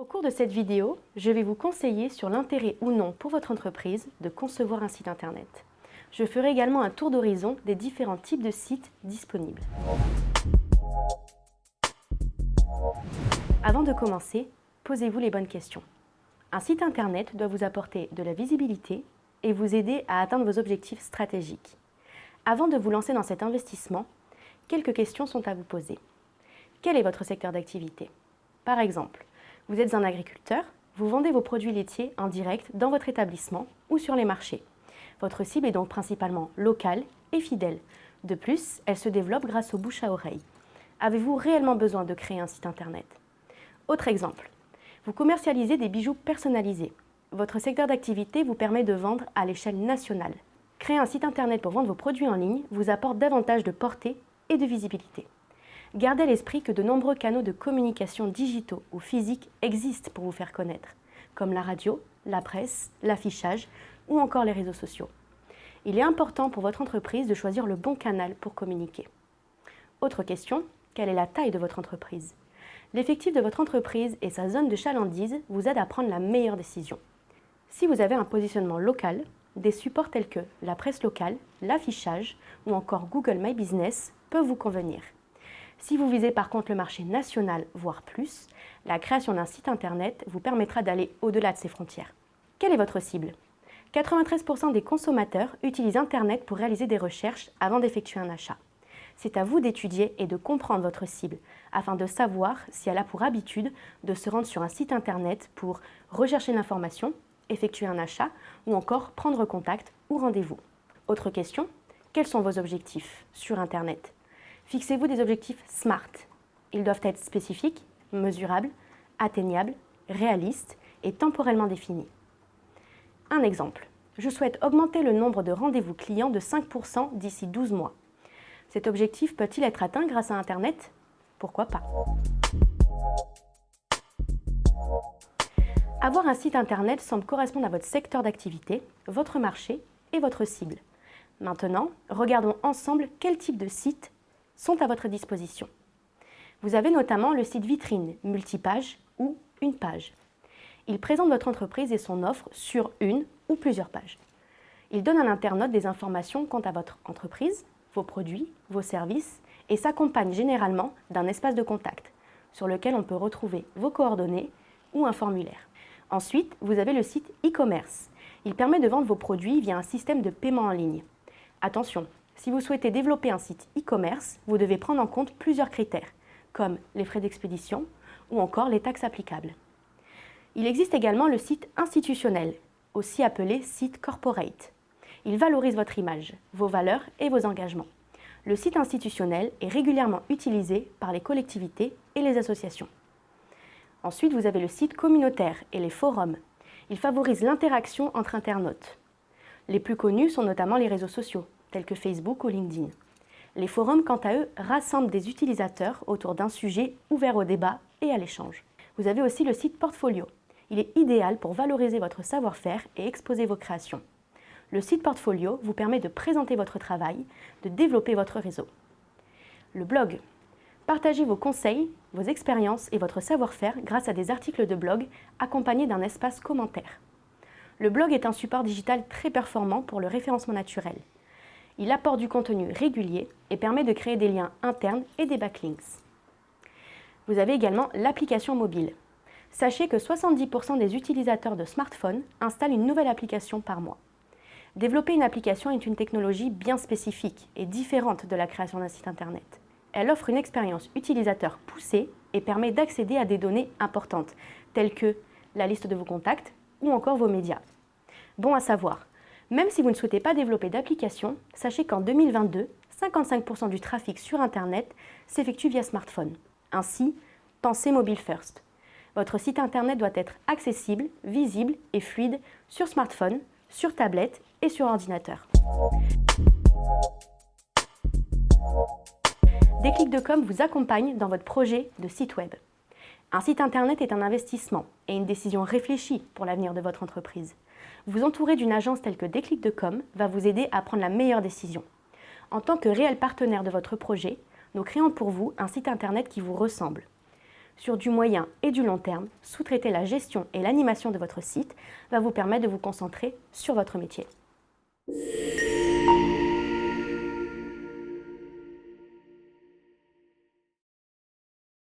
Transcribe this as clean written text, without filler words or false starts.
Au cours de cette vidéo, je vais vous conseiller sur l'intérêt ou non pour votre entreprise de concevoir un site internet. Je ferai également un tour d'horizon des différents types de sites disponibles. Avant de commencer, posez-vous les bonnes questions. Un site internet doit vous apporter de la visibilité et vous aider à atteindre vos objectifs stratégiques. Avant de vous lancer dans cet investissement, quelques questions sont à vous poser. Quel est votre secteur d'activité? Par exemple, vous êtes un agriculteur, vous vendez vos produits laitiers en direct dans votre établissement ou sur les marchés. Votre cible est donc principalement locale et fidèle. De plus, elle se développe grâce au bouche à oreille. Avez-vous réellement besoin de créer un site internet? Autre exemple, vous commercialisez des bijoux personnalisés. Votre secteur d'activité vous permet de vendre à l'échelle nationale. Créer un site internet pour vendre vos produits en ligne vous apporte davantage de portée et de visibilité. Gardez à l'esprit que de nombreux canaux de communication digitaux ou physiques existent pour vous faire connaître, comme la radio, la presse, l'affichage ou encore les réseaux sociaux. Il est important pour votre entreprise de choisir le bon canal pour communiquer. Autre question, quelle est la taille de votre entreprise? L'effectif de votre entreprise et sa zone de chalandise vous aident à prendre la meilleure décision. Si vous avez un positionnement local, des supports tels que la presse locale, l'affichage ou encore Google My Business peuvent vous convenir. Si vous visez par contre le marché national, voire plus, la création d'un site internet vous permettra d'aller au-delà de ces frontières. Quelle est votre cible? 93% des consommateurs utilisent Internet pour réaliser des recherches avant d'effectuer un achat. C'est à vous d'étudier et de comprendre votre cible afin de savoir si elle a pour habitude de se rendre sur un site Internet pour rechercher l'information, effectuer un achat ou encore prendre contact ou rendez-vous. Autre question, quels sont vos objectifs sur Internet? Fixez-vous des objectifs SMART. Ils doivent être spécifiques, mesurables, atteignables, réalistes et temporellement définis. Un exemple, je souhaite augmenter le nombre de rendez-vous clients de 5% d'ici 12 mois. Cet objectif peut-il être atteint grâce à Internet? Pourquoi pas? Avoir un site Internet semble correspondre à votre secteur d'activité, votre marché et votre cible. Maintenant, regardons ensemble quel type de sites sont à votre disposition. Vous avez notamment le site vitrine, multipage ou une page. Il présente votre entreprise et son offre sur une ou plusieurs pages. Il donne à l'internaute des informations quant à votre entreprise, vos produits, vos services et s'accompagne généralement d'un espace de contact sur lequel on peut retrouver vos coordonnées ou un formulaire. Ensuite, vous avez le site e-commerce. Il permet de vendre vos produits via un système de paiement en ligne. Attention, si vous souhaitez développer un site e-commerce, vous devez prendre en compte plusieurs critères, comme les frais d'expédition ou encore les taxes applicables. Il existe également le site institutionnel, aussi appelé site corporate. Il valorise votre image, vos valeurs et vos engagements. Le site institutionnel est régulièrement utilisé par les collectivités et les associations. Ensuite, vous avez le site communautaire et les forums. Ils favorisent l'interaction entre internautes. Les plus connus sont notamment les réseaux sociaux, tels que Facebook ou LinkedIn. Les forums, quant à eux, rassemblent des utilisateurs autour d'un sujet ouvert au débat et à l'échange. Vous avez aussi le site portfolio. Il est idéal pour valoriser votre savoir-faire et exposer vos créations. Le site portfolio vous permet de présenter votre travail, de développer votre réseau. Le blog. Partagez vos conseils, vos expériences et votre savoir-faire grâce à des articles de blog accompagnés d'un espace commentaire. Le blog est un support digital très performant pour le référencement naturel. Il apporte du contenu régulier et permet de créer des liens internes et des backlinks. Vous avez également l'application mobile. Sachez que 70% des utilisateurs de smartphones installent une nouvelle application par mois. Développer une application est une technologie bien spécifique et différente de la création d'un site internet. Elle offre une expérience utilisateur poussée et permet d'accéder à des données importantes, telles que la liste de vos contacts ou encore vos médias. Bon à savoir, même si vous ne souhaitez pas développer d'application, sachez qu'en 2022, 55% du trafic sur Internet s'effectue via smartphone. Ainsi, pensez mobile first. Votre site Internet doit être accessible, visible et fluide sur smartphone, sur tablette et sur ordinateur. Déclic.com vous accompagne dans votre projet de site web. Un site Internet est un investissement et une décision réfléchie pour l'avenir de votre entreprise. Vous entourer d'une agence telle que Déclic.com va vous aider à prendre la meilleure décision. En tant que réel partenaire de votre projet, nous créons pour vous un site Internet qui vous ressemble. sur du moyen et du long terme, sous-traiter la gestion et l'animation de votre site va vous permettre de vous concentrer sur votre métier.